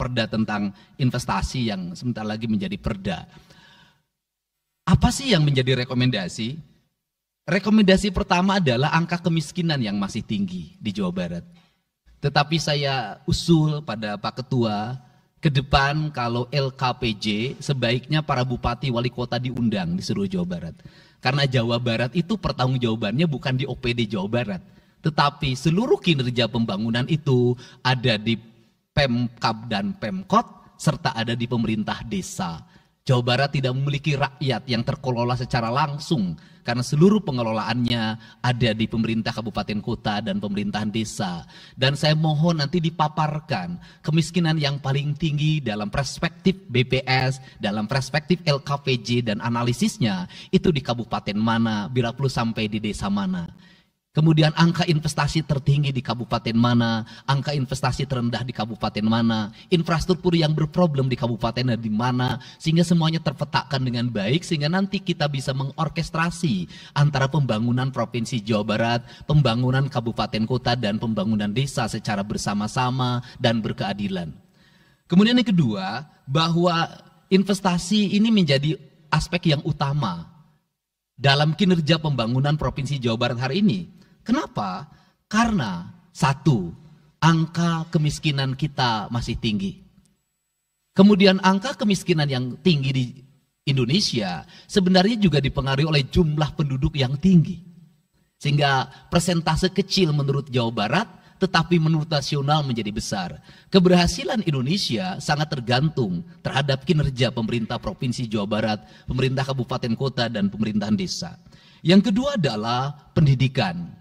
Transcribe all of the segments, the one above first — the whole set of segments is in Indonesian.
perda tentang investasi yang sebentar lagi menjadi perda. Apa sih yang menjadi rekomendasi? Rekomendasi pertama adalah angka kemiskinan yang masih tinggi di Jawa Barat. Tetapi saya usul pada Pak Ketua, ke depan kalau LKPJ sebaiknya para bupati wali kota diundang di seluruh Jawa Barat. Karena Jawa Barat itu pertanggungjawabannya bukan di OPD Jawa Barat, tetapi seluruh kinerja pembangunan itu ada di Pemkab dan Pemkot serta ada di pemerintah desa. Jawa Barat tidak memiliki rakyat yang terkelola secara langsung karena seluruh pengelolaannya ada di pemerintah kabupaten kota dan pemerintahan desa. Dan saya mohon nanti dipaparkan kemiskinan yang paling tinggi dalam perspektif BPS, dalam perspektif LKPJ dan analisisnya itu di kabupaten mana, bila perlu sampai di desa mana. Kemudian angka investasi tertinggi di kabupaten mana, angka investasi terendah di kabupaten mana, infrastruktur yang berproblem di kabupaten di mana, sehingga semuanya terpetakan dengan baik, sehingga nanti kita bisa mengorkestrasi antara pembangunan Provinsi Jawa Barat, pembangunan kabupaten kota, dan pembangunan desa secara bersama-sama dan berkeadilan. Kemudian yang kedua, bahwa investasi ini menjadi aspek yang utama dalam kinerja pembangunan Provinsi Jawa Barat hari ini. Kenapa? Karena satu, angka kemiskinan kita masih tinggi. Kemudian angka kemiskinan yang tinggi di Indonesia sebenarnya juga dipengaruhi oleh jumlah penduduk yang tinggi. Sehingga persentase kecil menurut Jawa Barat, tetapi menurut nasional menjadi besar. Keberhasilan Indonesia sangat tergantung terhadap kinerja pemerintah Provinsi Jawa Barat, pemerintah kabupaten kota, dan pemerintahan desa. Yang kedua adalah pendidikan.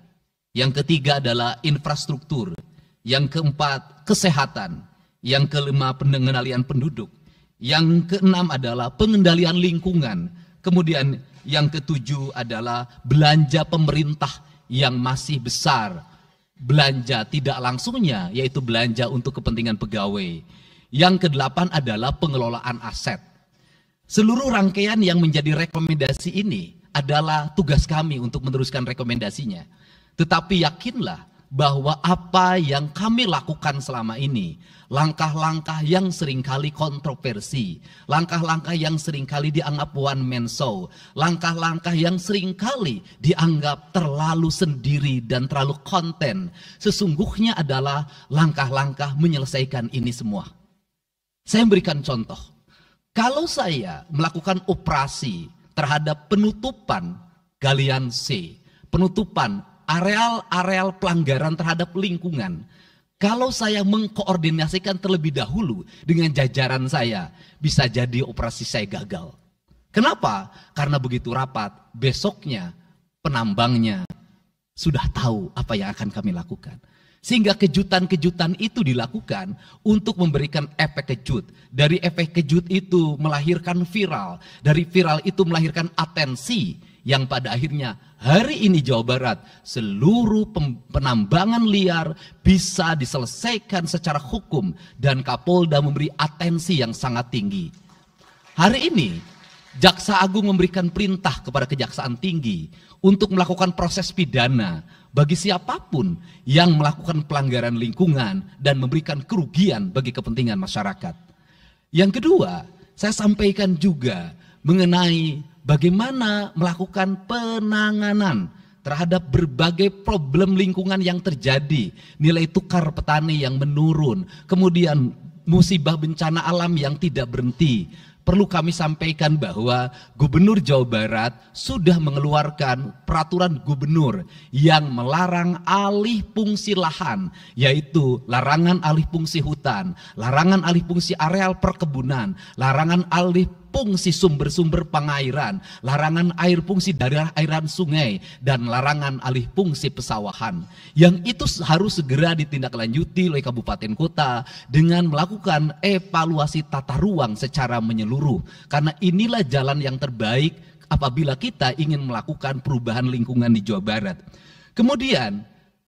Yang ketiga adalah infrastruktur. Yang keempat, kesehatan. Yang kelima, pengendalian penduduk. Yang keenam adalah pengendalian lingkungan. Kemudian yang ketujuh adalah belanja pemerintah yang masih besar. Belanja tidak langsungnya, yaitu belanja untuk kepentingan pegawai. Yang kedelapan adalah pengelolaan aset. Seluruh rangkaian yang menjadi rekomendasi ini adalah tugas kami untuk meneruskan rekomendasinya. Tetapi yakinlah bahwa apa yang kami lakukan selama ini, langkah-langkah yang seringkali kontroversi, langkah-langkah yang seringkali dianggap one man show, langkah-langkah yang seringkali dianggap terlalu sendiri dan terlalu konten, sesungguhnya adalah langkah-langkah menyelesaikan ini semua. Saya memberikan contoh, kalau saya melakukan operasi terhadap penutupan galian C, penutupan areal-areal pelanggaran terhadap lingkungan, kalau saya mengkoordinasikan terlebih dahulu dengan jajaran saya, bisa jadi operasi saya gagal. Kenapa? Karena begitu rapat, besoknya penambangnya sudah tahu apa yang akan kami lakukan. Sehingga kejutan-kejutan itu dilakukan untuk memberikan efek kejut. Dari efek kejut itu melahirkan viral. Dari viral itu melahirkan atensi yang pada akhirnya hari ini Jawa Barat seluruh penambangan liar bisa diselesaikan secara hukum dan Kapolda memberi atensi yang sangat tinggi. Hari ini Jaksa Agung memberikan perintah kepada Kejaksaan Tinggi untuk melakukan proses pidana bagi siapapun yang melakukan pelanggaran lingkungan dan memberikan kerugian bagi kepentingan masyarakat. Yang kedua, saya sampaikan juga mengenai bagaimana melakukan penanganan terhadap berbagai problem lingkungan yang terjadi, nilai tukar petani yang menurun, kemudian musibah bencana alam yang tidak berhenti. Perlu kami sampaikan bahwa Gubernur Jawa Barat sudah mengeluarkan peraturan gubernur yang melarang alih fungsi lahan, yaitu larangan alih fungsi hutan, larangan alih fungsi areal perkebunan, larangan alih fungsi sumber-sumber pengairan, larangan air fungsi daerah airan sungai, dan larangan alih fungsi pesawahan. Yang itu harus segera ditindaklanjuti oleh kabupaten kota dengan melakukan evaluasi tata ruang secara menyeluruh. Karena inilah jalan yang terbaik apabila kita ingin melakukan perubahan lingkungan di Jawa Barat. Kemudian